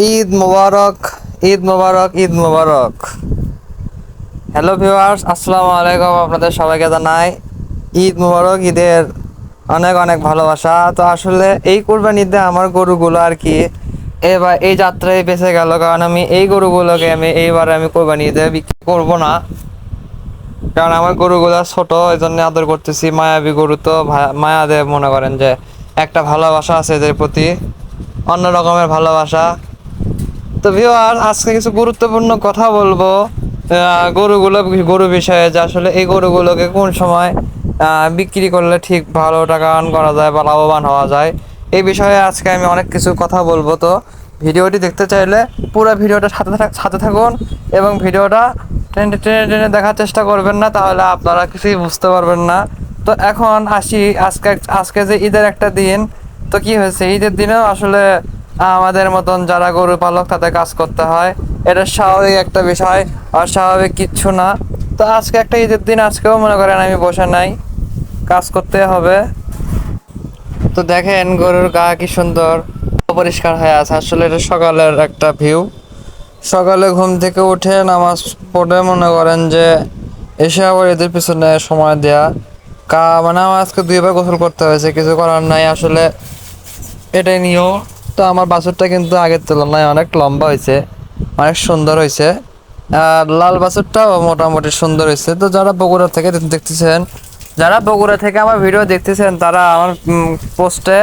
ঈদ মোবারক, ঈদ মোবারক, ঈদ মোবারক। Hello viewers, আসসালামু আলাইকুম। আপনাদের সবাইকে জানাই ঈদ মোবারক, ঈদের অনেক অনেক ভালোবাসা। তো আসলে এই কুরবানি ঈদে আমার গরুগুলো আর কি এবার এই যাত্রায় বেঁচে গেল, কারণ আমি এই গরুগুলোকে এইবারে আমি কোরবানি ঈদে বিক্রি করবো না, কারণ আমার গরুগুলো ছোট, এই জন্য আদর করতেছি। মায়াবী গরু তো মায়া দেব, মনে করেন যে একটা ভালোবাসা আছে এদের প্রতি, অন্য রকমের ভালোবাসা। তো ভিউয়ার, আজকে কিছু গুরুত্বপূর্ণ কথা বলবো গরু বিষয়ে, যে আসলে এই গরুগুলোকে কোন সময় বিক্রি করলে ঠিক ভালো টাকা আর্ন করা যায় বা লাভবান হওয়া যায়, এই বিষয়ে আজকে আমি অনেক কিছু কথা বলবো। তো ভিডিওটি দেখতে চাইলে পুরো ভিডিওটা সাথে থাকুন, এবং ভিডিওটা টেনে টেনে টেনে দেখার চেষ্টা করবেন না, তাহলে আপনারা কিছুই বুঝতে পারবেন না। তো এখন আসি, আজকে আজকে যে ঈদের একটা দিন, তো কি হয়েছে, ঈদের দিনেও আসলে আমাদের মতন যারা গরু পালক তাদের কাজ করতে হয়, এটা স্বাভাবিক একটা বিষয়, অস্বাভাবিক কিচ্ছু না। তো আজকে একটা ঈদের দিন, আজকেও মনে করেন আমি বসে নাই, কাজ করতে হবে। তো দেখেন গরুর গা কি সুন্দর পরিষ্কার হয়ে আছে, আসলে এটা সকালের একটা ভিউ। সকালে ঘুম থেকে উঠে নামাজ পড়ে মনে করেন যে এসে আবার এদের পিছনে সময় দেয়া, মানে আমার আজকে দুইবার গোসল করতে হয়েছে, কিছু করার নাই আসলে, এটাই নিয়েও। তো আমার বাছুরটা কিন্তু আগের তুলনায় অনেক লম্বা হয়েছে, অনেক সুন্দর হয়েছে। আর লাল বাছুরটাও মোটামুটি সুন্দর হয়েছে। তো যারা বগুড়া থেকে দেখতেছেন, যারা বগুড়া থেকে আমার ভিডিও দেখতেছেন, তারা আমার পোস্টে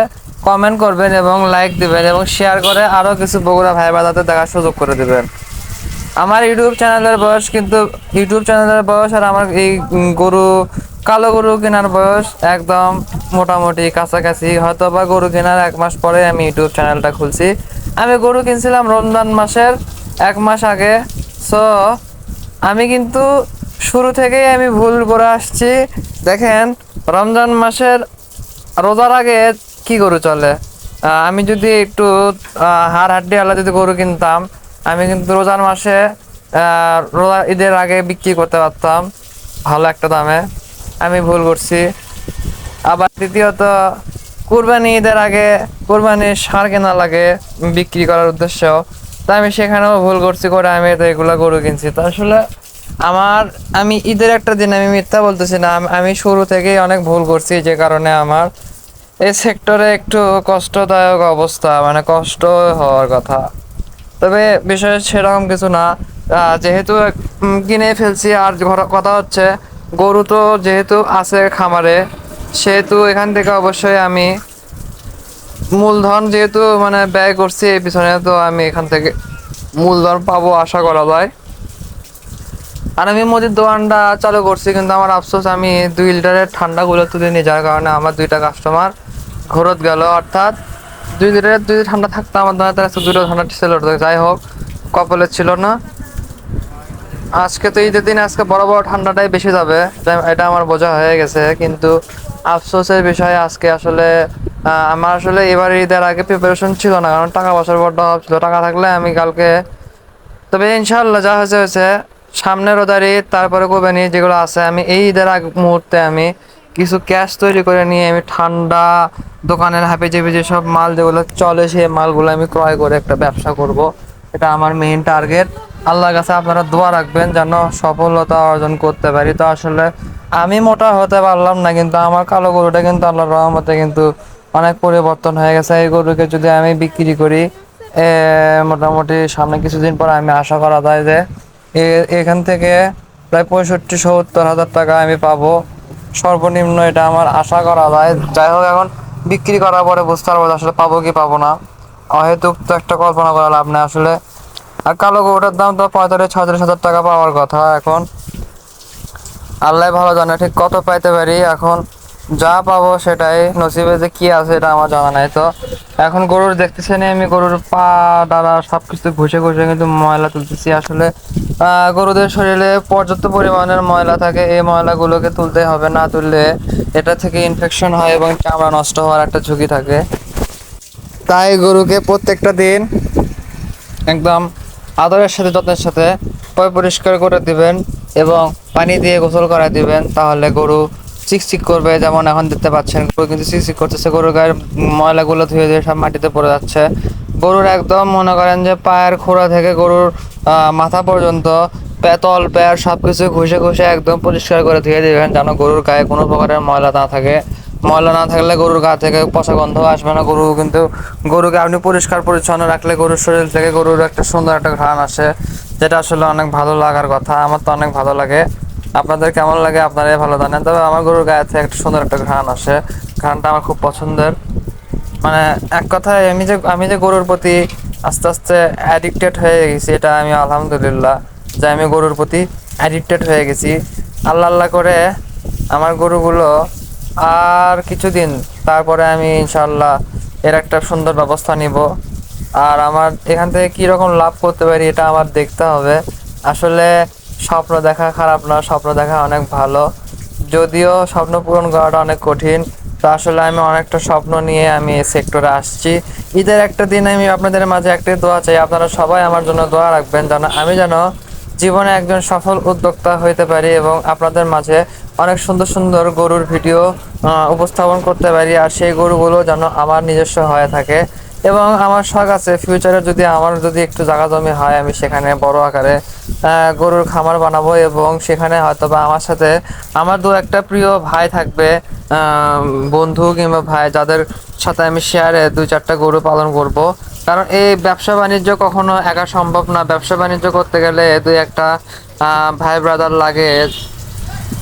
কমেন্ট করবেন এবং লাইক দিবেন এবং শেয়ার করে আরও কিছু বগুড়া ভাই বাজাতে দেখার সুযোগ করে দিবেন। আমার ইউটিউব চ্যানেলের বয়স আর আমার এই গরু, কালো গরু কেনার বয়স একদম মোটামুটি কাছাকাছি, হয়তো বা গরু কেনার 1 মাস পরে আমি ইউটিউব চ্যানেলটা খুলছি। আমি গরু কিনছিলাম রমজান মাসের 1 মাস আগে। সো আমি কিন্তু শুরু থেকেই আমি ভুল করে আসছি। দেখেন, রমজান মাসের রোজার আগে কি গরু চলে, আমি যদি একটু হাড় হাড্ডি আলা যদি গরু কিনতাম, আমি কিন্তু রোজার মাসে রোজা ঈদের আগে বিক্রি করতে পারতাম ভালো একটা দামে। আমি ভুল করছি। আবার দ্বিতীয়ত, কুরবানি ঈদের আগে কুরবানির ষাঁড় কেনা লাগে বিক্রি করার উদ্দেশ্য, তো আমি সেখানেও ভুল করছি করে আমি তো এগুলো গরু কিনছি। তো আসলে আমি ঈদের একটা দিন, আমি মিথ্যা বলতেছি না, আমি শুরু থেকেই অনেক ভুল করছি, যে কারণে আমার এই সেক্টরে একটু কষ্টদায়ক অবস্থা, মানে কষ্ট হওয়ার কথা। তবে বিষয় সেরকম কিছু না, যেহেতু কিনে ফেলছি। আর কথা হচ্ছে, গরু তো যেহেতু আছে খামারে, সেহেতু এখান থেকে অবশ্যই আমি মূলধন যেহেতু মানে ব্যয় করছি এই পিছনে, তো আমি এখান থেকে মূলধন পাবো আশা করা যায়। আর আমি মুদির দোকানটা চালু করছি, কিন্তু আমার আফসোস, আমি 2 লিটারের ঠান্ডাগুলো তুলে নিয়ে যাওয়ার কারণে আমার 2টা কাস্টমার ঘরত গেল, অর্থাৎ 2 লিটারের যদি ঠান্ডা থাকতো আমার দোকানে, তার 2টা ঠান্ডা ছিল। যাই হোক, কপালে ছিল না। আজকে তো ঈদের দিন, আজকে বড় বড় ঠান্ডাটাই বেশি যাবে, এটা আমার বোঝা হয়ে গেছে। কিন্তু আফসোসের বিষয়, আজকে আসলে আমার আসলে এবার ঈদের আগে প্রিপারেশন ছিল না, কারণ টাকা পয়সার বড্ড অভাব ছিল। টাকা থাকলে আমি কালকে, তবে ইনশাল্লাহ যা হয়েছে হয়েছে, সামনে রোজার ঈদ, তারপরে কোরবানি যেগুলো আছে, আমি এই ঈদের আগ মুহূর্তে আমি কিছু ক্যাশ তৈরি করে নিয়ে আমি ঠান্ডা দোকানের হাবিজাবি যেসব মাল যেগুলো চলে, সেই মালগুলো আমি ক্রয় করে একটা ব্যবসা করব। এটা আমার মেইন টার্গেট। আল্লাহর কাছে আপনারা দোয়া রাখবেন যেন সফলতা অর্জন করতে পারি। তো আসলে আমি মোটা হতে পারলাম না, কিন্তু আমার কালো গরুটা কিন্তু আল্লাহর রহমতে কিন্তু অনেক পরিবর্তন হয়ে গেছে। এই গরুকে যদি আমি বিক্রি করি, মোটামুটি সামনে কিছুদিন পর আমি আশা করা যায় যে এখান থেকে প্রায় 65-70 হাজার টাকা আমি পাবো সর্বনিম্ন, এটা আমার আশা করা যায়। যাই হোক, এখন বিক্রি করার পরে বুঝতে পারবো আসলে পাবো কি পাবো না, অহেতুক তো একটা কল্পনা করা লাভ নেই আসলে। আর কালো গরুটার দাম তো 45-46 হাজার টাকা পাওয়ার কথা। এখন আল্লাহ ভালো জানে ঠিক কত পাইতে পারি। এখন যা পাবো সেটাই নসিবে, যে কি আছে এটা আমার জানা নাই। তো এখন গরুর দেখতেছেন, আমি গরুর পা ডালা সবকিছু ঘষে ঘষে কিন্তু ময়লা তুলতেছি। আসলে গরুদের শরীরে পর্যাপ্ত পরিমাণের ময়লা থাকে, এই ময়লাগুলোকে তুলতে হবে, না তুললে এটা থেকে ইনফেকশন হয় এবং চামড়া নষ্ট হওয়ার একটা ঝুঁকি থাকে। তাই গরুকে প্রত্যেকটা দিন একদম আদরের সাথে যত্নের সাথে পরিষ্কার করে দিবেন এবং পানি দিয়ে গোসল করা দিবেন, তাহলে গরু চিকচিক করবে। যেমন এখন দেখতে পাচ্ছেন গরু কিন্তু চিকচিক করতেছে, গরুর গায়ের ময়লাগুলো ধুয়ে ধুয়ে সব মাটিতে পড়ে যাচ্ছে। গরুর একদম মনে করেন যে পায়ের খোড়া থেকে গরুর মাথা পর্যন্ত পেতল পেয়ার সব কিছু ঘষে ঘষে একদম পরিষ্কার করে ধুয়ে দিবেন, যেন গরুর গায়ে কোনো প্রকারের ময়লা না থাকে। ময়লা না থাকলে গরুর গা থেকে পচা গন্ধ আসবে না। গরুকে আপনি পরিষ্কার পরিচ্ছন্ন রাখলে গরুর শরীর থেকে গরুর একটা সুন্দর একটা ঘ্রাণ আসে, যেটা আসলে অনেক ভালো লাগার কথা। আমার তো অনেক ভালো লাগে, আপনাদের কেমন লাগে আপনারাই ভালো জানেন। তবে আমার গরুর গায়ে থেকে একটা সুন্দর একটা ঘ্রাণ আসে, ঘ্রাণটা আমার খুব পছন্দের। মানে এক কথায় আমি যে গরুর প্রতি আস্তে আস্তে অ্যাডিক্টেড হয়ে গেছি, এটা আমি আলহামদুলিল্লাহ যে আমি গরুর প্রতি অ্যাডিক্টেড হয়ে গেছি। আল্লাহ আল্লাহ করে আমার গরুগুলো আর কিছুদিন, তারপরে আমি ইনশাল্লাহ এর একটা সুন্দর ব্যবস্থা নিব। আর আমার এখান থেকে কী রকম লাভ করতে পারি এটা আমার দেখতে হবে। আসলে স্বপ্ন দেখা খারাপ না, স্বপ্ন দেখা অনেক ভালো, যদিও স্বপ্ন পূরণ করাটা অনেক কঠিন। তো আসলে আমি অনেকটা স্বপ্ন নিয়ে আমি এই সেক্টরে আসছি। ঈদের একটা দিন আমি আপনাদের মাঝে একটাই দোয়া চাই, আপনারা সবাই আমার জন্য দোয়া রাখবেন যেন আমি জীবনে একজন সফল উদ্যোক্তা হইতে পারি এবং আপনাদের মাঝে অনেক সুন্দর সুন্দর গরুর ভিডিও উপস্থাপন করতে পারি, আর সেই গরুগুলো যেন আমার নিজস্ব হয়ে থাকে। এবং আমার শখ আছে ফিউচারে যদি একটু জায়গা জমি হয়, আমি সেখানে বড় আকারে গরুর খামার বানাবো এবং সেখানে হয়তোবা আমার সাথে আমার দু একটা প্রিয় ভাই থাকবে, বন্ধু কিংবা ভাই, যাদের সাথে আমি শেয়ারে দুই চারটা গরু পালন করব। কারণ এই ব্যবসা বাণিজ্য কখনো একা সম্ভব না। ব্যবসা বাণিজ্য করতে গেলে দুই একটা ভাই ব্রাদার লাগে।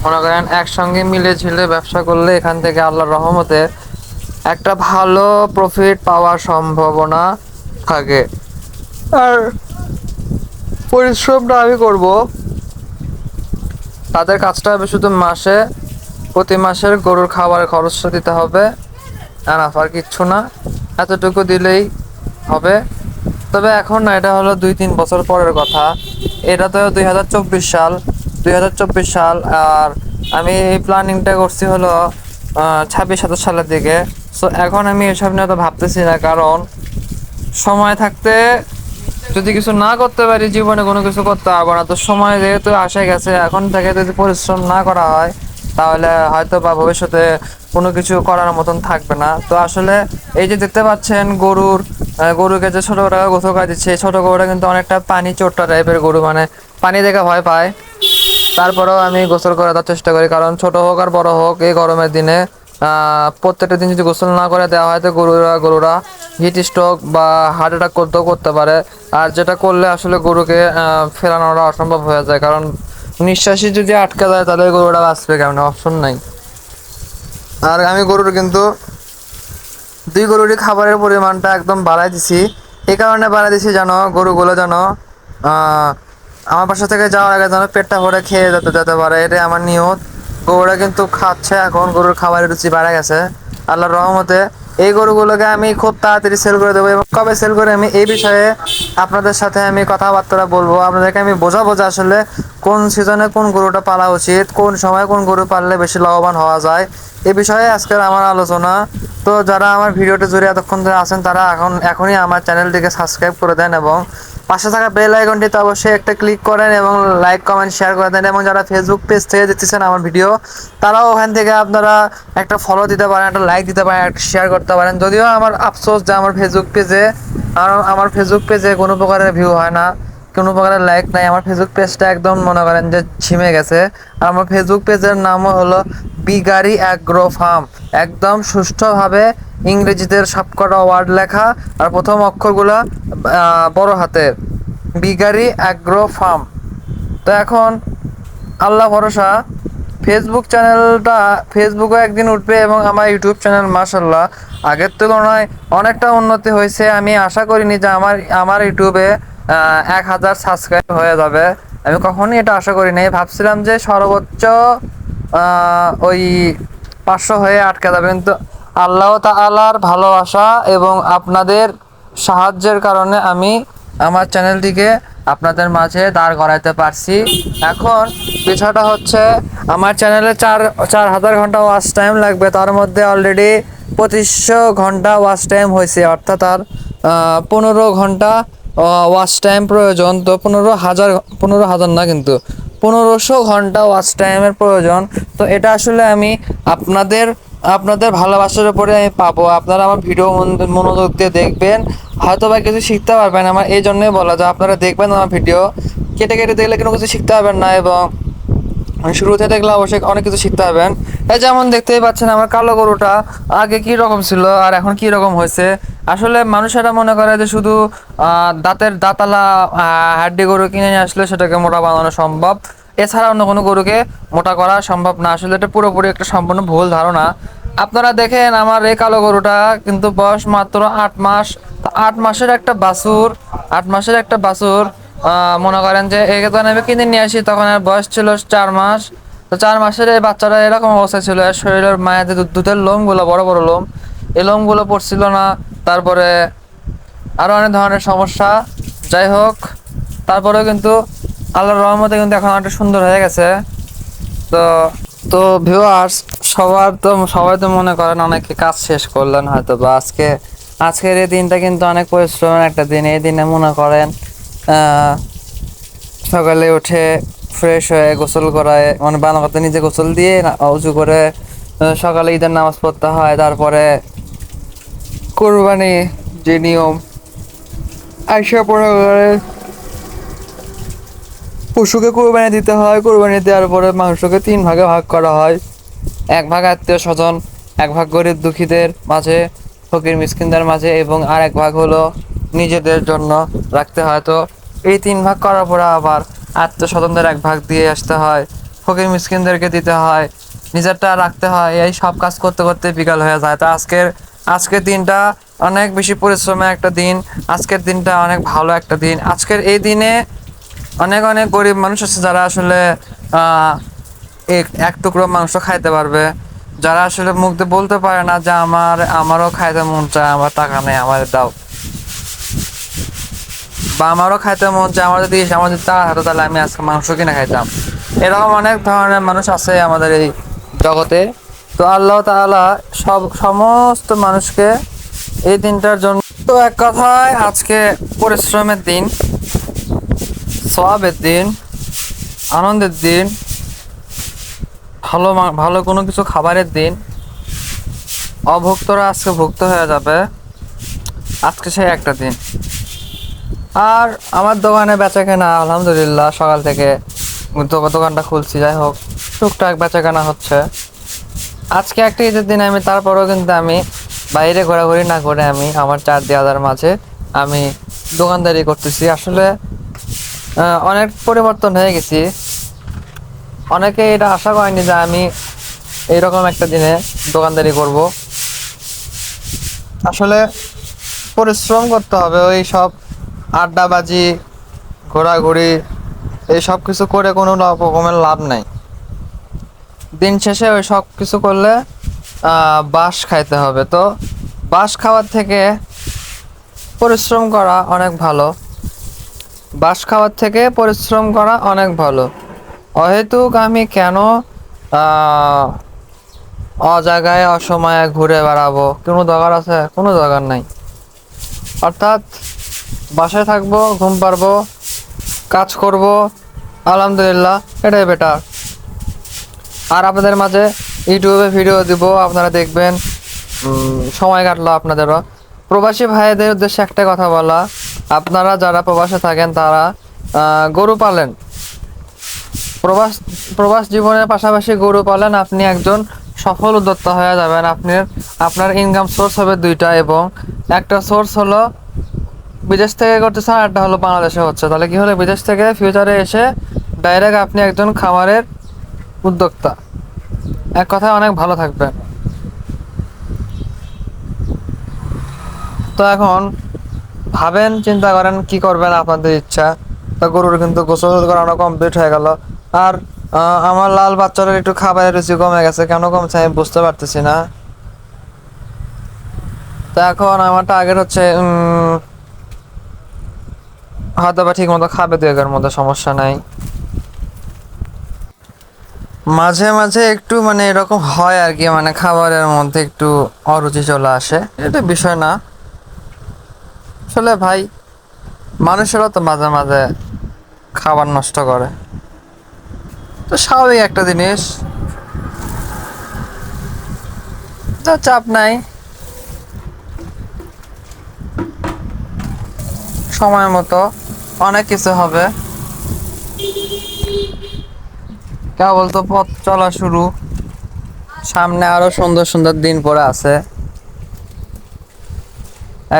মনে করেন একসঙ্গে মিলে ঝিলে ব্যবসা করলে এখান থেকে আল্লাহর রহমতে একটা ভালো প্রফিট পাওয়ার সম্ভাবনা থাকে। আর পরিশ্রমটা আমি করব, তাদের কাজটা হবে শুধু প্রতি মাসের গরুর খাবারের খরচটা দিতে হবে, আর কিচ্ছু না, এতটুকু দিলেই হবে। তবে এখন না, এটা হলো 2-3 বছর পরের কথা। এটা তো 2024 সাল, 2024 সাল। আর আমি এই প্ল্যানিংটা করছি হলো 26-27 সালের দিকে। সো এখন আমি এসব নিয়ে তো ভাবতেছি না, কারণ সময় থাকতে যদি কিছু না করতে পারি জীবনে কোনো কিছু করতে পারবো না। তো সময় যেহেতু আসে গেছে, এখন থেকে যদি পরিশ্রম না করা হয় তাহলে হয়তো বা ভবিষ্যতে কোনো কিছু করার মতন থাকবে না। তো আসলে এই যে দেখতে পাচ্ছেন গরুকে যে ছোটো গরুটা গোসল করে দিচ্ছে, ছোটো গরুটা কিন্তু অনেকটা পানি চোট্টা টাইপের গরু, মানে পানি দেখে ভয় পায়। তারপরেও আমি গোসল করে দেওয়ার চেষ্টা করি, কারণ ছোট হোক আর বড় হোক এই গরমের দিনে প্রত্যেকটা দিন যদি গোসল না করে দেওয়া হয় তো গরুরা হিট স্ট্রোক বা হার্ট অ্যাটাক করতে পারে। আর যেটা করলে আসলে গরুকে ফেরানোটা অসম্ভব হয়ে যায়, কারণ নিঃশ্বাসই যদি আটকে যায় তাহলে গরুটা বাঁচবে কেমন, অপশন নাই। আর আমি দুই গরুরই খাবারের পরিমাণটা একদম বাড়াই দিছি। এই কারণে বাড়াই দিছি যেন গরুগুলো যেন আমার বাসা থেকে যাওয়ার আগে যেন পেটটা ভরে খেয়ে যেতে পারে, এটাই আমার নিয়ত। গরুরা কিন্তু খাচ্ছে, এখন গরুর খাবারের রুচি বাড়া গেছে আল্লাহর রহমতে। এই গরুগুলোকে আমি খুব তাড়াতাড়ি সেল করে দেবো, এবং কবে সেল করে আমি এই বিষয়ে আপনাদের সাথে আমি কথাবার্তা বলবো। আপনাদেরকে আমি বোঝাবো যে আসলে কোন সিজনে কোন গরুটা পালা উচিত, কোন সময় কোন গরু পাললে বেশি লাভবান হওয়া যায়, এই বিষয়ে আজকের আমার আলোচনা। তো যারা আমার ভিডিওটি জুড়ে এতক্ষণ ধরে আছেন তারা এখনই আমার চ্যানেলটিকে সাবস্ক্রাইব করে দেন এবং পাশে থাকা বেল আইকনটিতে অবশ্যই একটা ক্লিক করেন এবং লাইক কমেন্ট শেয়ার করে দেন। এবং যারা ফেসবুক পেজ থেকে দেখতেছেন আমার ভিডিও, তারাও ওখান থেকে আপনারা একটা ফলো দিতে পারেন, একটা লাইক দিতে পারেন, একটা শেয়ার করতে পারেন। যদিও আমার আফসোস যে আমার ফেসবুক পেজে কোনো প্রকারের ভিউ হয় না, কোনো প্রকারের লাইক নাই। আমার ফেসবুক পেজটা একদম মনে করেন যে ঝিমে গেছে। আর আমার ফেসবুক পেজের নামও হলো বিগারি অ্যাগ্রো ফার্ম, একদম সুষ্ঠুভাবে ইংরেজিতে সবকটা ওয়ার্ড লেখা আর প্রথম অক্ষরগুলা বড় হাতের, বিগারি অ্যাগ্রো ফার্ম। তো এখন আল্লাহ ভরসা, ফেসবুকও একদিন উঠবে এবং আমার ইউটিউব চ্যানেল মাশাল্লাহ আগের তুলনায় অনেকটা উন্নতি হয়েছে। আমি আশা করিনি যে আমার ইউটিউবে 1000 সাবস্ক্রাইব হয়ে যাবে, আমি কখনই এটা আশা করি নাই। ভাবছিলাম যে সর্বোচ্চ ওই 500 হয়ে আটকে যাবে, কিন্তু আল্লাহ তাআলার ভালোবাসা এবং আপনাদের সাহায্যের কারণে আমি আমার চ্যানেলটিকে আপনাদের মাঝে দাঁড় করাইতে পারছি। এখন বিষয়টা হচ্ছে আমার চ্যানেলে 4000 ঘন্টা ওয়াচ টাইম লাগবে, তার মধ্যে অলরেডি 2500 ঘন্টা ওয়াচ টাইম হয়েছে, অর্থাৎ আর 15 ঘন্টা ওয়াচ টাইম প্রয়োজন। তো 15,000 না, কিন্তু 1500 ঘন্টা ওয়াচ টাইমের প্রয়োজন। তো এটা আসলে আমি আপনাদের আপনাদের ভালোবাসার উপরে আমি পাবো। আপনারা আমার ভিডিও মনোযোগ দিয়ে দেখবেন, হয়তো বা কিছু শিখতে পারবেন। আমার এই জন্যই বলা যায় আপনারা দেখবেন আমার ভিডিও, কেটে কেটে দেখলে কোনো কিছু শিখতে পারবেন না, এবং শুরুতে দেখলে অবশ্যই অনেক কিছু শিখতে পারবেন। এই যেমন দেখতেই পাচ্ছেন আমার কালো গরুটা আগে কি রকম ছিল আর এখন কি রকম হয়েছে। আসলে মানুষেরা মনে করে যে শুধু দাঁতের দাঁতালা হাড্ডি গরু কিনে নিয়ে আসলে সেটাকে মোটা বানানো সম্ভব, এছাড়া অন্য কোনো গরুকে মোটা করা সম্ভব না। আসলে এটা পুরোপুরি একটা সম্পূর্ণ ভুল ধারণা। আপনারা দেখেন আমার এই কালো গরুটা কিন্তু বয়স মাত্র 8 মাস। 8 মাসের একটা বাছুর, 8 মাসের একটা বাছুর, মনে করেন যে একে যখন আমি কিনে নিয়ে আসি তখন এর বয়স ছিল 4 মাস। তো 4 মাসের এই বাচ্চাটা এরকম অবস্থা ছিল, এর শরীরের মায়ের যে দুধের লোমগুলো, বড় বড় লোম, এই লোমগুলো পড়ছিল না। তারপরে আরো অনেক ধরনের সমস্যা। যাই হোক, তারপরেও কিন্তু আল্লাহর রহমতে কিন্তু এখন অনেকটা সুন্দর হয়ে গেছে। তো তো ভিউয়ার্স, সবাই তো মনে করেন অনেকে কাজ শেষ করলেন হয়তো বা আজকের এই দিনটা কিন্তু অনেক পরিশ্রমের একটা দিন। এই দিনে মনে করেন সকালে উঠে ফ্রেশ হয়ে গোসল করায়, মানে বানাতে নিজে গোসল দিয়ে উজু করে সকালে ঈদের নামাজ পড়তে হয়। তারপরে কোরবানি যে নিয়ম, আইসা পড়া করে পশুকে কোরবানি দিতে হয়। কোরবানি দেওয়ার পরে মাংসকে 3 ভাগে ভাগ করা হয়। 1 ভাগ আত্মীয় স্বজন, 1 ভাগ গরিব দুঃখীদের মাঝে, ফকির মিসকিনদের মাঝে, এবং আর 1 ভাগ হলো নিজেদের জন্য রাখতে হয়। তো এই 3 ভাগ করার পরে আবার আত্মীয় স্বজনদের 1 ভাগ দিয়ে আসতে হয়, ফকির মিসকিনদেরকে দিতে হয়, নিজেরটা রাখতে হয়। এই সব কাজ করতে করতে বিকাল হয়ে যায়। তো আজকের দিনটা অনেক বেশি পরিশ্রমের একটা দিন। আজকের দিনটা অনেক ভালো একটা দিন। আজকের এই দিনে অনেক অনেক গরিব মানুষ আছে যারা আসলে আহ এক টুকরো মাংস খাইতে পারবে, যারা আসলে মুখ দিয়ে বলতে পারে না যে আমারও খাইতে মন চায়, আমার টাকা নেই, আমার দাও, বা আমারও খাইতে মন চায়, আমার যদি টাকা হতো তাহলে আমি আজকে মাংস কিনে খাইতাম। এরকম অনেক ধরনের মানুষ আছে আমাদের এই জগতে। তো আল্লাহ তাআলা সমস্ত মানুষকে এই দিনটার জন্য, তো এক কথায় আজকে পরিশ্রমের দিন, সওয়াবের দিন, আনন্দের দিন, ভালো ভালো কোনো কিছু খাবারের দিন। অভুক্তরা আজকে ভুক্ত হয়ে যাবে, আজকে সেই একটা দিন। আর আমার দোকানে বেচা কেনা আলহামদুলিল্লাহ সকাল থেকে দোকানটা খুলছি, যাই হোক টুকটাক বেচা কেনা হচ্ছে। আজকে একটা ঈদের দিন, আমি তারপরেও কিন্তু আমি বাইরে ঘোরাঘুরি না করে আমি আমার 4 দেওয়ালের মাঝে আমি দোকানদারি করতেছি। আসলে অনেক পরিবর্তন হয়ে গেছি। অনেকে এটা আশা করেনি যে আমি এইরকম একটা দিনে দোকানদারি করব। আসলে পরিশ্রম করতে হবে, ওই সব আড্ডাবাজি, ঘোরাঘুরি, এই সব কিছু করে কোনো রকমের লাভ নাই। দিন শেষে ওই সব কিছু করলে বাঁশ খাইতে হবে। তো বাঁশ খাওয়ার থেকে পরিশ্রম করা অনেক ভালো, বাঁশ খাওয়ার থেকে পরিশ্রম করা অনেক ভালো। অহেতুক আমি কেন অজায়গায় অসময়ে ঘুরে বেড়াবো, কোনো দরকার আছে? কোনো দরকার নাই। অর্থাৎ বাসায় থাকবো, ঘুম পারবো, কাজ করব, আলহামদুলিল্লাহ, এটাই বেটার। আর আপনাদের মাঝে ইউটিউবে ভিডিও দিব, আপনারা দেখবেন, সময় কাটলো আপনাদেরও। প্রবাসী ভাইদের উদ্দেশ্যে একটা কথা বলা, আপনারা যারা প্রবাসে থাকেন তারা গরু পালেন, প্রবাস প্রবাস জীবনের পাশাপাশি গরু পালেন, আপনি একজন সফল উদ্যোক্তা হয়ে যাবেন। আপনার ইনকাম সোর্স হবে 2টা, এবং একটা সোর্স হলো বিদেশ থেকে করতেছেন, আর একটা হলো বাংলাদেশে হচ্ছে। তাহলে কি হলো, বিদেশ থেকে ফিউচারে এসে ডাইরেক্ট আপনি একজন খামারের উদ্যোক্তা, এক কথায় অনেক ভালো থাকবেন। তো এখন ভাবেন, চিন্তা করেন কি করবেন, আপনাদের ইচ্ছা। তো গরুর কিন্তু গোসল করানো কমপ্লিট হয়ে গেল। আর আমার লাল বাচ্চাদের একটু খাবারের রুচি কমে গেছে, কেন কমছে আমি বুঝতে পারতেছি না। তো এখন আমার টার্গেট হচ্ছে হয়তো বা ঠিক মতো খাবে 2 এর মধ্যে, সমস্যা নাই। মাঝে মাঝে একটু মানে এরকম হয় আর কি, মানে খাবারের মধ্যে একটু অরুচি চলে আসে, এটা বিষয় না। আসলে ভাই, মানুষেরও তো মাঝে মাঝে খাবার নষ্ট করে, তো স্বাভাবিক একটা জিনিস। তো চাপ নাই, সময় মতো অনেক কিছু হবে। কেবল তো পথ চলা শুরু, সামনে আরো সুন্দর সুন্দর দিন পড়ে আছে।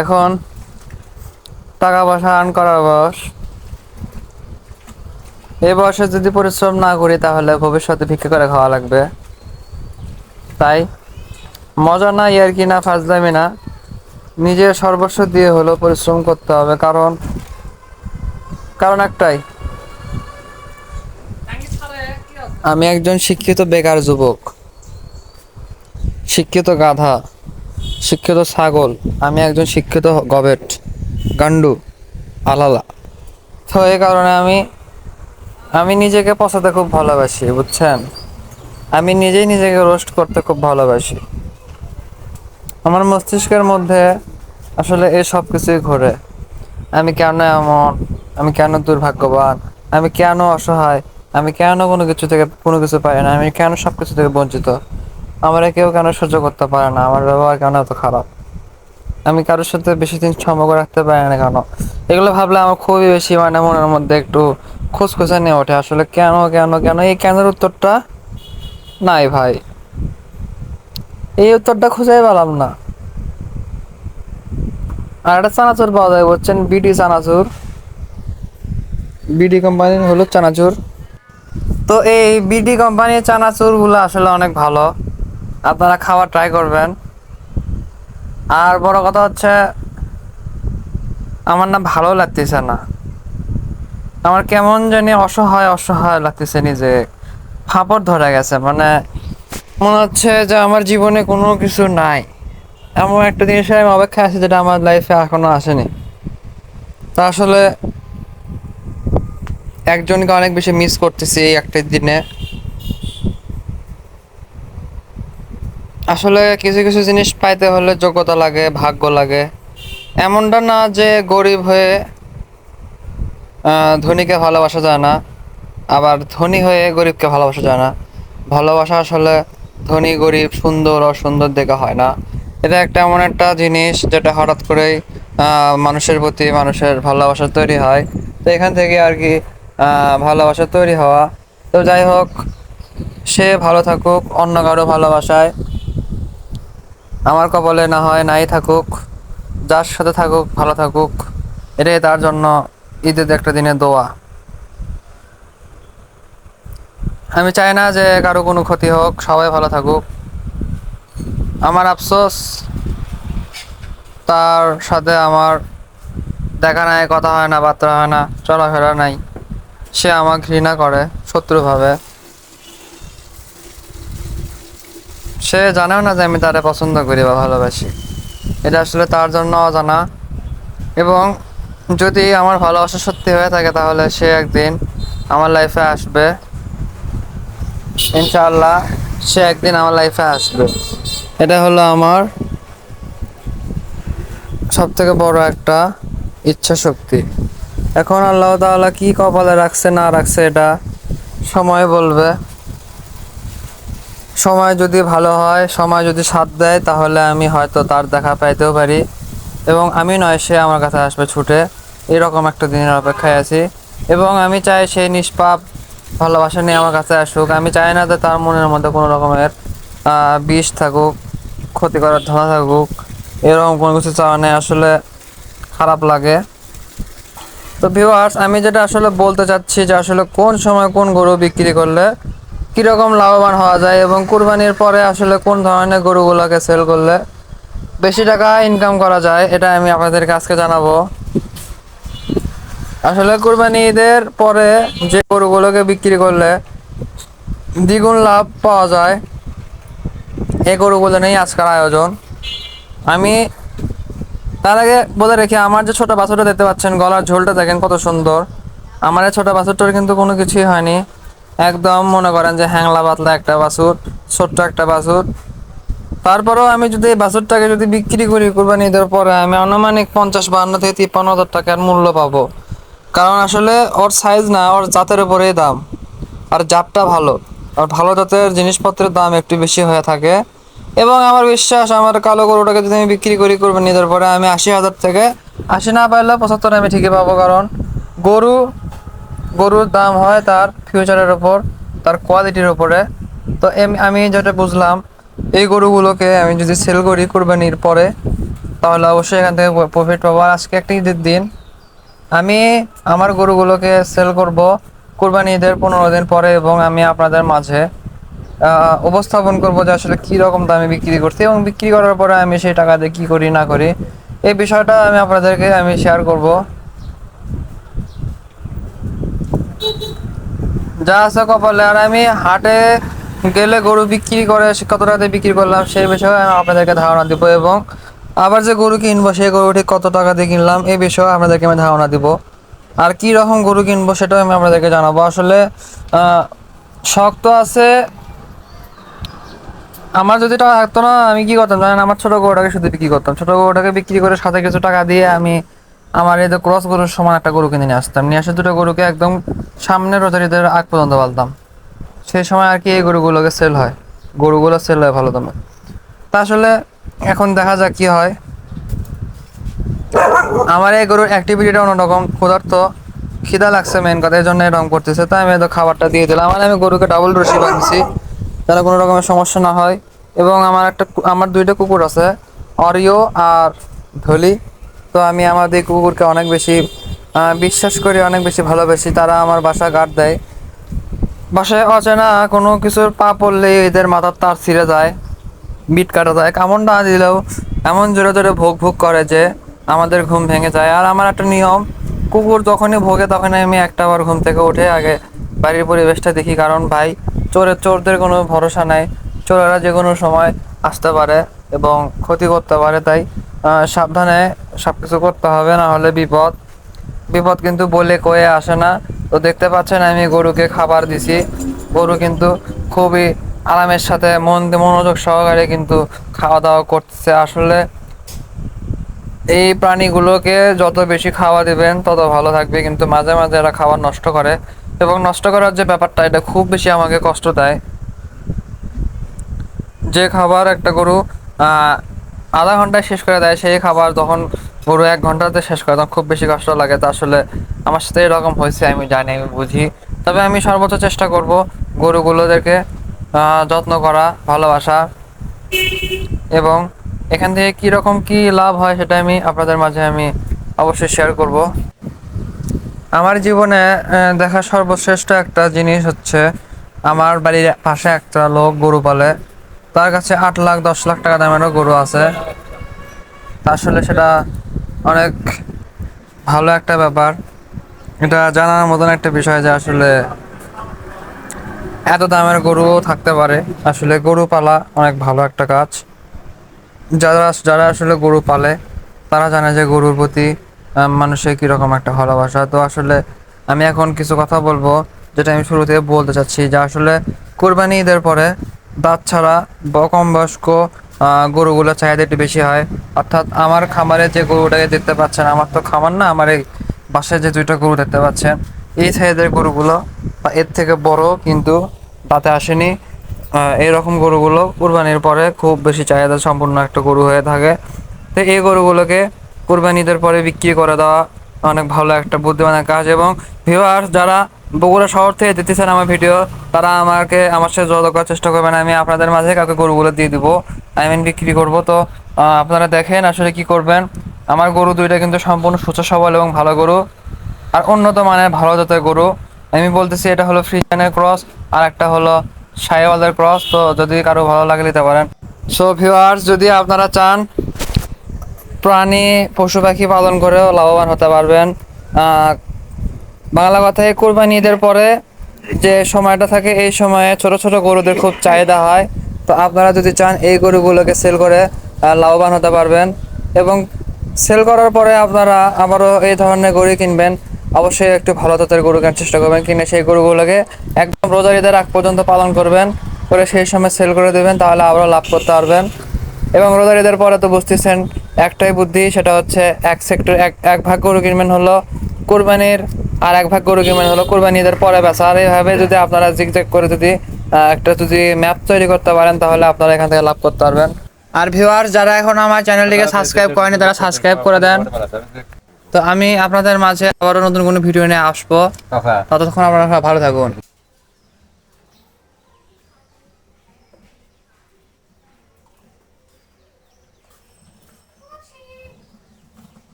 এখন টাকা পয়সা আর্ন করার বয়স। এই বয়সে যদি পরিশ্রম না করি তাহলে ভবিষ্যতে ভিক্ষা করে খাওয়া লাগবে। তাই মজা না, ইয়ার্কি না, ফাজলামি না, নিজের সর্বস্ব দিয়ে হলেও পরিশ্রম করতে হবে। কারণ কারণ একটাই, আমি একজন শিক্ষিত বেকার যুবক, শিক্ষিত গাধা, শিক্ষিত ছাগল, আমি একজন শিক্ষিত গবেট, গান্ডু, আলালা। তো এই কারণে আমি আমি নিজেকে পচাতে খুব ভালোবাসি, বুঝছেন? আমি নিজেই নিজেকে রোস্ট করতে খুব ভালোবাসি। আমার মস্তিষ্কের মধ্যে আসলে এই সব কিছুই ঘোরে। আমি কেন এমন, আমি কেন দুর্ভাগ্যবান, আমি কেন অসহায়, আমি কেন কোনো কিছু থেকে কোনো কিছু পাই না, আমি কেন সব কিছু থেকে বঞ্চিত, আমরা কেউ কেন সহ্য করতে পারে না, আমার ব্যবহার কেন এত খারাপ, আমি কারোর সাথে বেশি দিন সম্পর্ক রাখতে পারি না কেন। এগুলো ভাবলে আমার খুবই বেশি মানে মনের মধ্যে একটু খোঁজখোঁচানি ওঠে। আসলে কেন কেন কেন, এই কেনের উত্তরটা নাই ভাই, এই উত্তরটা খুঁজেই পেলাম না। আর একটা চানাচুর পাওয়া যায়, বলছেন বিডি চানাচুর, বিডি কোম্পানির হলো চানাচুর। তো এই বিডি কোম্পানির চানাচুর গুলো আসলে অনেক ভালো, আপনারা খাওয়া ট্রাই করবেন। আর বড় কথা হচ্ছে, আমার না ভালো লাগতেছে না, আমার কেমন জানি অসহায় অসহায় লাগতেছে, নিজে ফাঁপড় ধরে গেছে। মানে মনে হচ্ছে যে আমার জীবনে কোনো কিছু নাই, এমন একটা জিনিসের আমি অপেক্ষায় আছি যেটা আমার লাইফে এখনো আসেনি। তা আসলে একজনকে অনেক বেশি মিস করতেছি এই একটা দিনে। আসলে কিছু কিছু জিনিস পাইতে হলে যোগ্যতা লাগে, ভাগ্য লাগে। এমনটা না যে গরিব হয়ে ধনীকে ভালোবাসা যায় না, আবার ধনী হয়ে গরিবকে ভালোবাসা যায় না। ভালোবাসা আসলে ধনী গরিব সুন্দর অসুন্দর দেখে হয় না, এটা একটা এমন একটা জিনিস যেটা হঠাৎ করেই মানুষের প্রতি মানুষের ভালোবাসা তৈরি হয়। তো এখান থেকে আর কি ভালোবাসা তৈরি হওয়া। তো যাই হোক, সে ভালো থাকুক অন্য কারো ভালোবাসায়, আমার কপালে না হয় নাই থাকুক, যার সাথে থাকুক ভালো থাকুক, এটাই তার জন্য ঈদের একটা দিনের দোয়া। আমি চাই না যে কারো কোনো ক্ষতি হোক, সবাই ভালো থাকুক। আমার আফসোস, তার সাথে আমার দেখা নাই, কথা হয় না, বার্তা হয় না, চলাফেরা নাই। সে আমার ঘৃণা করে শত্রু ভাবে। সে জানেও না যে আমি তারে পছন্দ করি বা ভালোবাসি, এটা আসলে তার জন্য অজানা। এবং যদি আমার ভালোবাসা সত্যি হয়ে থাকে তাহলে সে একদিন আমার লাইফে আসবে, ইনশাআল্লাহ সে একদিন আমার লাইফে আসবে। এটা হলো আমার সব থেকে বড় একটা ইচ্ছা শক্তি। এখন আল্লাহ তাআলা কি কপালে রাখছে না রাখছে এটা সময় বলবে। সময় যদি ভালো হয়, সময় যদি সাথ দেয়, তাহলে আমি হয়তো তার দেখা পাইতেও পারি, এবং আমি নয় সে আমার কাছে আসবে ছুটে। এরকম একটা দিনের অপেক্ষায় আছি, এবং আমি চাই সেই নিষ্পাপ ভালোবাসা নিয়ে আমার কাছে আসুক। আমি চাই না যে তার মনের মধ্যে কোনো রকমের বিষ থাকুক, ক্ষতি করার ধাঁধা থাকুক, এরকম কোনো কিছু চাওয়া নেই। আসলে খারাপ লাগে। তো ভিউয়ার্স, আমি যেটা আসলে বলতে চাচ্ছি যে আসলে কোন সময় কোন গরু বিক্রি করলে কীরকম লাভবান হওয়া যায়, এবং কুরবানির পরে আসলে কোন ধরনের গরুগুলোকে সেল করলে বেশি টাকা ইনকাম করা যায়, এটা আমি আপনাদেরকে আজকে জানাবো। আসলে কুরবানি ঈদের পরে যে গরুগুলোকে বিক্রি করলে দ্বিগুণ লাভ পাওয়া যায়, এই গরুগুলো নিয়েই আজকের আয়োজন। আমি তার আগে বলে রেখে, আমার যে ছোট বাছুরটা দেখতে পাচ্ছেন, গলার ঝোলটা দেখেন কত সুন্দর। আমার এই ছোট বাছুরটার কিন্তু কোনো কিছুই হয়নি, একদম মনে করেন যে হ্যাংলা পাতলা একটা বাছুর, ছোট্ট একটা বাছুর। তারপরেও আমি যদি এই বাছুরটাকে যদি বিক্রি করি কুরবানি ঈদের পরে, আমি আনুমানিক 50-52 থেকে 53 হাজার টাকার মূল্য পাবো। কারণ আসলে ওর সাইজ না, ওর জাতের উপরেই দাম। আর জাতটা ভালো, আর ভালো জাতের জিনিসপত্রের দাম একটু বেশি হয়ে থাকে। এবং আমার বিশ্বাস আমার কালো গরুটাকে যদি আমি বিক্রি করি কোরবানি ঈদের পরে আমি 80,000 থেকে 80 না পাইলে 75 আমি ঠিকই পাবো। কারণ গরু গরুর দাম হয় তার ফিউচারের ওপর, তার কোয়ালিটির ওপরে। তো আমি যেটা বুঝলাম, এই গরুগুলোকে আমি যদি সেল করি কোরবানির পরে তাহলে অবশ্যই এখান থেকে প্রফিট পাবো। আর আজকে একটা ঈদের দিন, আমি আমার গরুগুলোকে সেল করব কোরবানি ঈদের 15 দিন পরে, এবং আমি আপনাদের মাঝে উপস্থাপন করব যে আসলে কী রকম দামে বিক্রি করছি এবং বিক্রি করার পরে আমি সেই টাকা দিয়ে কী করি না করি, এই বিষয়টা আমি আপনাদেরকে শেয়ার করব। যা আছে কপালে। আর আমি হাটে গেলে গরু বিক্রি করে কত টাকাতে বিক্রি করলাম সেই বিষয়ে আমি আপনাদেরকে ধারণা দিব, এবং আবার যে গরু কিনবো সেই গরুটি কত টাকা দিয়ে কিনলাম এই বিষয়ে আপনাদেরকে আমি ধারণা দিব। আর কি রকম গরু কিনবো সেটাও আমি আপনাদেরকে জানাবো। আসলে শখ তো আছে। আমার যদি টাকা থাকতো না আমি কি করতাম জানেন? আমার ছোট গরুটাকে শুধু বিক্রি করতাম। ছোট গরুটাকে বিক্রি করে সাথে কিছু টাকা দিয়ে আমি আমার এই যে ক্রস গরুর সমান একটা গরু কিনে নিয়ে আসতাম, নিয়ে এসে দুটো গরুকে একদম সামনে রোজারিদের আগ পর্যন্ত পালতাম। সেই সময় আর কি এই গরুগুলোকে সেল হয়, গরুগুলো সেল হয় ভালো দামে। তা আসলে এখন দেখা যাক কি হয়। আমার এই গরুর অ্যাক্টিভিটিটা অন্যরকম, ক্ষুধার্ত, খিদা লাগছে মেন কথা, এই জন্য রং করতেছে। তাই আমি তো খাবারটা দিয়ে দিলাম। আমি গরুকে ডাবল রশি বাঁধছি যেন কোনো রকমের সমস্যা না হয়। এবং আমার দুইটা কুকুর আছে, অরিও আর ধলি। তো আমি আমাদের কুকুরকে অনেক বেশি বিশ্বাস করি, অনেক বেশি ভালোবাসি। তারা আমার বাসা গার্ড দেয়। বাসায় অচেনা কোনো কিছুর পা পড়লে এদের মাথার তার ছিঁড়ে যায়, বিট কাটা যায়। কামড় না দিলেও এমন জোরে জোরে ভোগ ভোগ করে যে আমাদের ঘুম ভেঙে যায়। আর আমার একটা নিয়ম, কুকুর যখনই ভোগে তখনই আমি একটা বার ঘুম থেকে উঠে আগে বাড়ির পরিবেশটা দেখি। কারণ ভাই, চোরদের কোনো ভরসা নাই, চোরেরা যে কোনো সময় আসতে পারে এবং ক্ষতি করতে পারে। তাই সাবধানে সব কিছু করতে হবে, না হলে বিপদ। বিপদ কিন্তু বলে কয়ে আসে না। তো দেখতে পাচ্ছেন আমি গরুকে খাবার দিছি। গরু কিন্তু খুবই আরামের সাথে মনোযোগ সহকারে কিন্তু খাওয়া দাওয়া করতেছে। আসলে এই প্রাণীগুলোকে যত বেশি খাওয়া দিবেন তত ভালো থাকবে, কিন্তু মাঝে মাঝে এরা খাবার নষ্ট করে, এবং নষ্ট করার যে ব্যাপারটা এটা খুব বেশি আমাকে কষ্ট দেয়। যে খাবার একটা গরু আধা ঘন্টায় শেষ করে দেয় সেই খাবার যখন গরু 1 ঘন্টাতে শেষ করে তখন খুব বেশি কষ্ট লাগে। তা আসলে আমার সাথে এরকম হয়েছে, আমি জানি, আমি বুঝি। তবে আমি সর্বোচ্চ চেষ্টা করব গরুগুলোদেরকে যত্ন করা, ভালোবাসা, এবং এখান থেকে কীরকম কী লাভ হয় সেটা আমি আপনাদের মাঝে আমি অবশ্যই শেয়ার করব। আমার জীবনে দেখা সর্বশ্রেষ্ঠ একটা জিনিস হচ্ছে, আমার বাড়ির পাশে একটা লোক গরু পালে, তার কাছে 8 লাখ 10 লাখ টাকা দামেরও গরু আছে। তা আসলে সেটা অনেক ভালো একটা ব্যাপার। এটা জানার মতন একটা বিষয় যে আসলে এত দামের গরুও থাকতে পারে। আসলে গরু পালা অনেক ভালো একটা কাজ। যারা যারা আসলে গরু পালে তারা জানে যে গরুর প্রতি মানুষের কীরকম একটা ভালোবাসা। তো আসলে আমি এখন কিছু কথা বলবো যেটা আমি শুরু থেকে বলতে চাচ্ছি, যে আসলে কোরবানি ঈদের পরে দাঁত ছাড়া কম বয়স্ক গরুগুলোর চাহিদা একটু বেশি হয়। অর্থাৎ আমার খামারে যে গরুটাকে দেখতে পাচ্ছেন, আমার তো খামার না, আমার এই বাসায় যে দুইটা গরু দেখতে পাচ্ছেন, এই সাইজের গরুগুলো বা এর থেকে বড় কিন্তু দাঁতে আসেনি, এইরকম গরুগুলো কুরবানির পরে খুব বেশি চাহিদা সম্পূর্ণ একটা গরু হয়ে থাকে। তো এই গরুগুলোকে কুরবানিদের পরে বিক্রি করে দেওয়া অনেক ভালো একটা বুদ্ধিমানের কাজ। এবং ভিউয়ার্স যারা বগুড়া শহর থেকে দেখতেছেন আমার ভিডিও, তারা আমার সাথে যোগাযোগ করার চেষ্টা করবেন। আমি আপনাদের মাঝে কাউকে গরুগুলো দিয়ে দিব, বিক্রি করব। তো আপনারা দেখেন আসলে কি করবেন। আমার গরু দুইটা কিন্তু সম্পূর্ণ সুস্থ সবল এবং ভালো গরু, আর উন্নত মানের ভালো জাতের গরু। আমি বলতেছি এটা হলো ফ্রিজিয়ানের ক্রস, আর একটা হলো সাহিওয়ালের ক্রস। তো যদি কারো ভালো লাগে নিতে পারেন। সো ভিউয়ার্স, যদি আপনারা চান প্রাণী পশু পাখি পালন করেও লাভবান হতে পারবেন, বাংলা কথায় কোরবানি ঈদের পরে যে সময়টা থাকে এই সময়ে ছোট ছোট গরুদের খুব চাহিদা হয়। তো আপনারা যদি চান এই গরুগুলোকে সেল করে লাভবান হতে পারবেন, এবং সেল করার পরে আপনারা আবারও এই ধরনের গরু কিনবেন। অবশ্যই একটু ভালো জাতের গরু কেনার চেষ্টা করবেন, কিনে সেই গরুগুলোকে একদম রোজার ঈদের আগ পর্যন্ত পালন করবেন, করে সেই সময় সেল করে দেবেন, তাহলে আবারও লাভ করতে পারবেন। এবং রোজার ঈদের পরে তো বুঝতেছেন একটাই বুদ্ধি, সেটা হচ্ছে এক ভাগ গরু কিনবেন হলো কোরবানির, আর 1 ভাগ গরু কিনবেন হলো কোরবানি ঈদের পরে বেচা। আর এইভাবে যদি আপনারা জিগজ্যাগ করে যদি একটা যদি ম্যাপ তৈরি করতে পারেন তাহলে আপনারা এখান থেকে লাভ করতে পারবেন। আর ভিউয়ার্স যারা এখন আমার চ্যানেলটিকে সাবস্ক্রাইব করেনি তারা সাবস্ক্রাইব করে দেন। তো আমি আপনাদের মাঝে আবারও নতুন কোনো ভিডিও নিয়ে আসবো, ততক্ষণ আপনারা ভালো থাকুন।